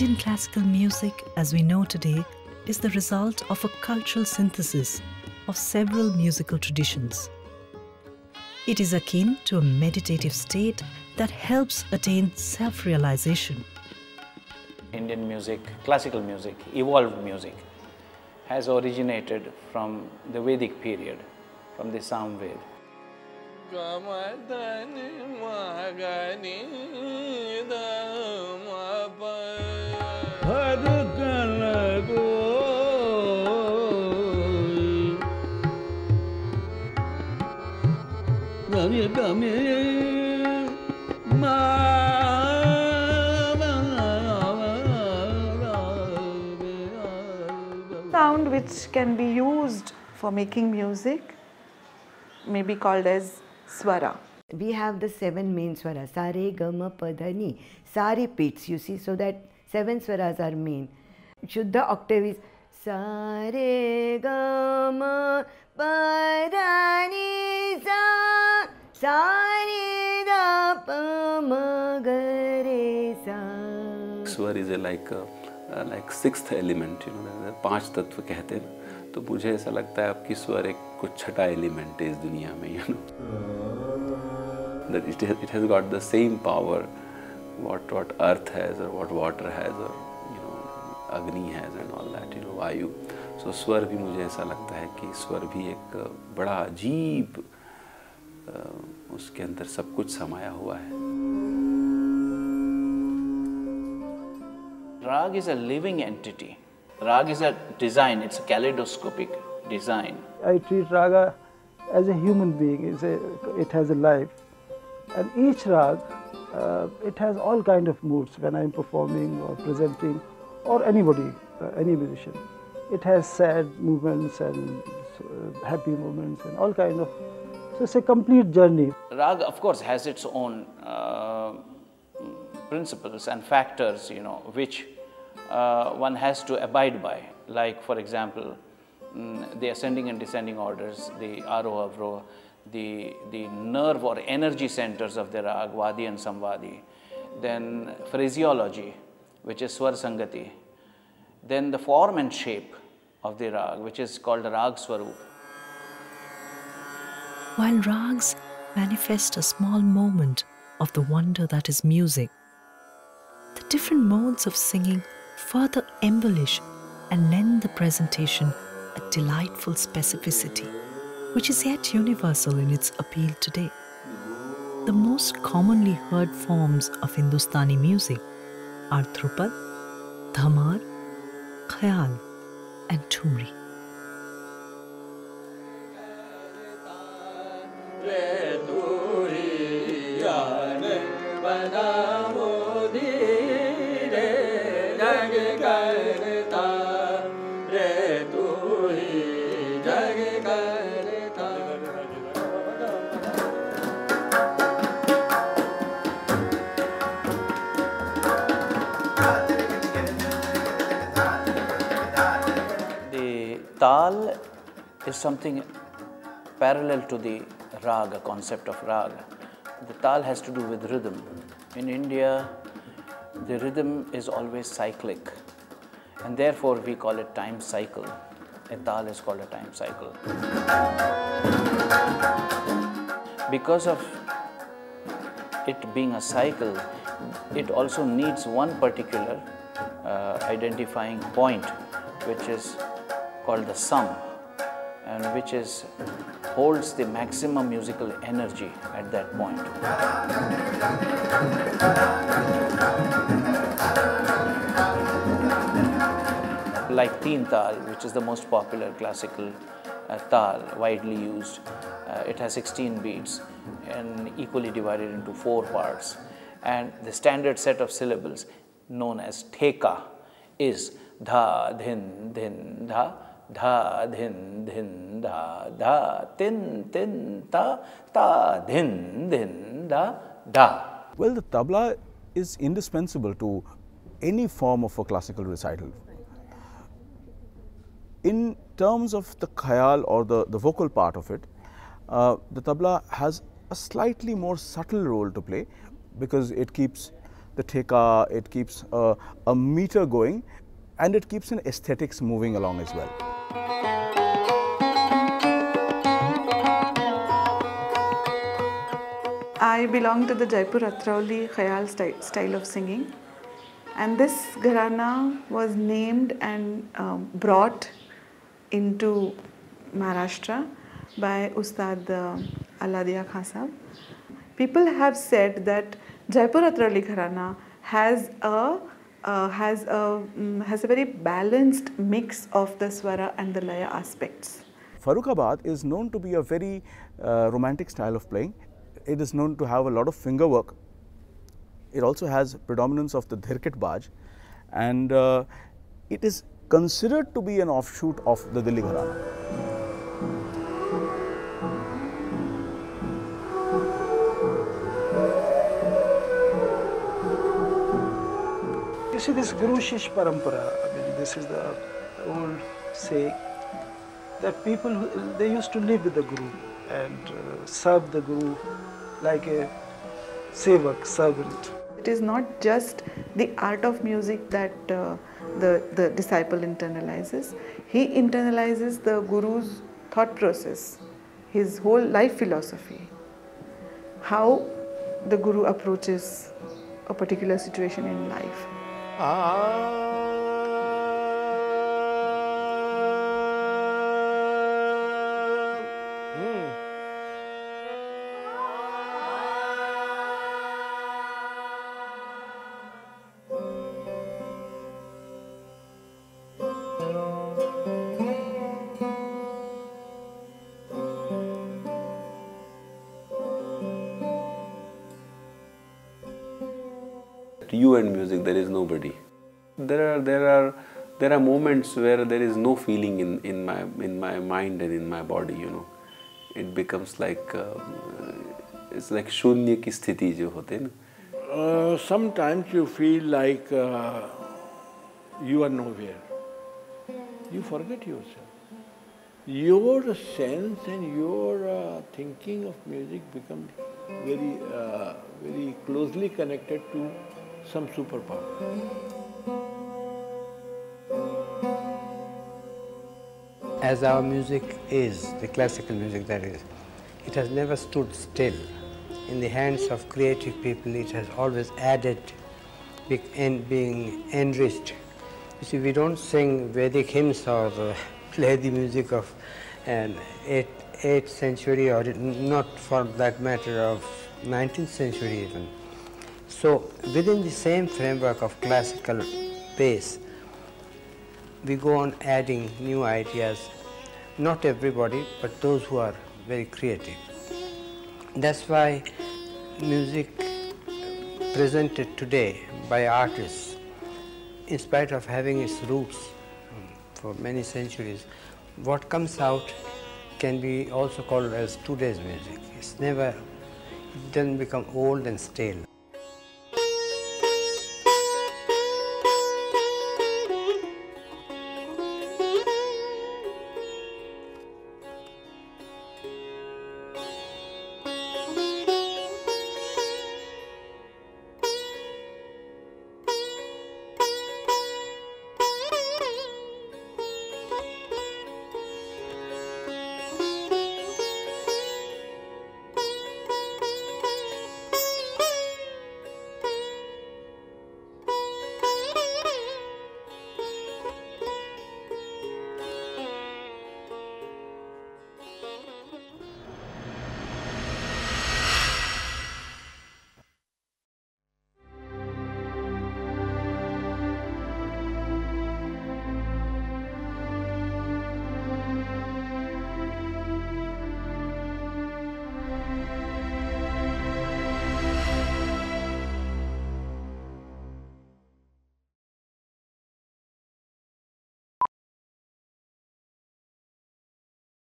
Indian classical music, as we know today, is the result of a cultural synthesis of several musical traditions. It is akin to a meditative state that helps attain self-realization. Indian music, classical music, evolved music, has originated from the Vedic period, from the Samved. Sound which can be used for making music may be called as swara. We have the 7 main swaras, sa, re, ga, ma, pa, dha, ni. Sa repeats, you see, so that 7 swaras are main. Shuddha octave is sa, re, ga, ma, pa, dha, ni, sa, re, da, pa, ma, ga, re, sa. Swar is like sixth element, you know, 5 तत्व कहते हैं, तो मुझे ऐसा लगता है आपकी स्वर एक कुछ छठा एलिमेंट है इस दुनिया में, you know, that it has got the same power what earth has or what water has or you know agni has and all that, you know, vayu. So स्वर भी मुझे ऐसा लगता है कि स्वर भी एक बड़ा अजीब उसके अंदर सब कुछ समाया हुआ है. Rag is a living entity. Rag is a design, it's a kaleidoscopic design. I treat raga as a human being, it has a life. And each rag, it has all kind of moods when I am performing or presenting or anybody, any musician. It has sad movements and happy moments and all kind of, so it's a complete journey. Rag of course has its own principles and factors, you know, which one has to abide by. Like for example, the ascending and descending orders, the aroha, avroha, the nerve or energy centers of the rag, vadi and samvadi, then phraseology, which is swar sangati, then the form and shape of the rag, which is called rag swarup. While rags manifest a small moment of the wonder that is music, the different modes of singing further embellish and lend the presentation a delightful specificity, which is yet universal in its appeal today. The most commonly heard forms of Hindustani music are Dhrupad, Dhamar, Khayal and Thumri. Tal is something parallel to the raga, concept of raga. The tal has to do with rhythm. In India, the rhythm is always cyclic, and therefore we call it time cycle. A tal is called a time cycle. Because of it being a cycle, it also needs one particular identifying point, which is called the sum, and which holds the maximum musical energy at that point. Like Teen Tal, which is the most popular classical tal, widely used. It has 16 beats and equally divided into 4 parts. And the standard set of syllables known as theka is dha, dhin, dhin, dha, dha, dhin, dhin, dha, dha, tin, tin, ta, ta, dhin, dhin, da, da. Well, the tabla is indispensable to any form of a classical recital. In terms of the khayal or the vocal part of it, the tabla has a slightly more subtle role to play because it keeps the theka, it keeps a meter going, and it keeps an aesthetics moving along as well. I belong to the Jaipur Atrauli Khayal style of singing, and this gharana was named and brought into Maharashtra by Ustad Alladiya Khan Sahab. People have said that Jaipur Atrauli gharana has a very balanced mix of the swara and the laya aspects. Farrukhabad is known to be a very romantic style of playing. It is known to have a lot of finger work. It also has predominance of the dhirket baj, and it is considered to be an offshoot of the Dilli Gharana. You see, this Guru Shishyaparampara, I mean, this is the old saying that people, they used to live with the Guru and serve the Guru like a sevak, servant. It is not just the art of music that the disciple internalizes. He internalizes the Guru's thought process, his whole life philosophy, how the Guru approaches a particular situation in life. You and music, there is nobody. There are moments where there is no feeling in my mind and in my body. You know, it becomes like it's like shunya ki sthiti jo hote na. Sometimes you feel like you are nowhere. You forget yourself. Your sense and your thinking of music becomes very closely connected to some superpower. As our music is, the classical music that is, it has never stood still. In the hands of creative people, it has always added and being enriched. You see, we don't sing Vedic hymns or play the music of an 8th century, or not for that matter of 19th century even. So within the same framework of classical base, we go on adding new ideas. Not everybody, but those who are very creative. That's why music presented today by artists, in spite of having its roots for many centuries, what comes out can be also called as today's music. It doesn't become old and stale.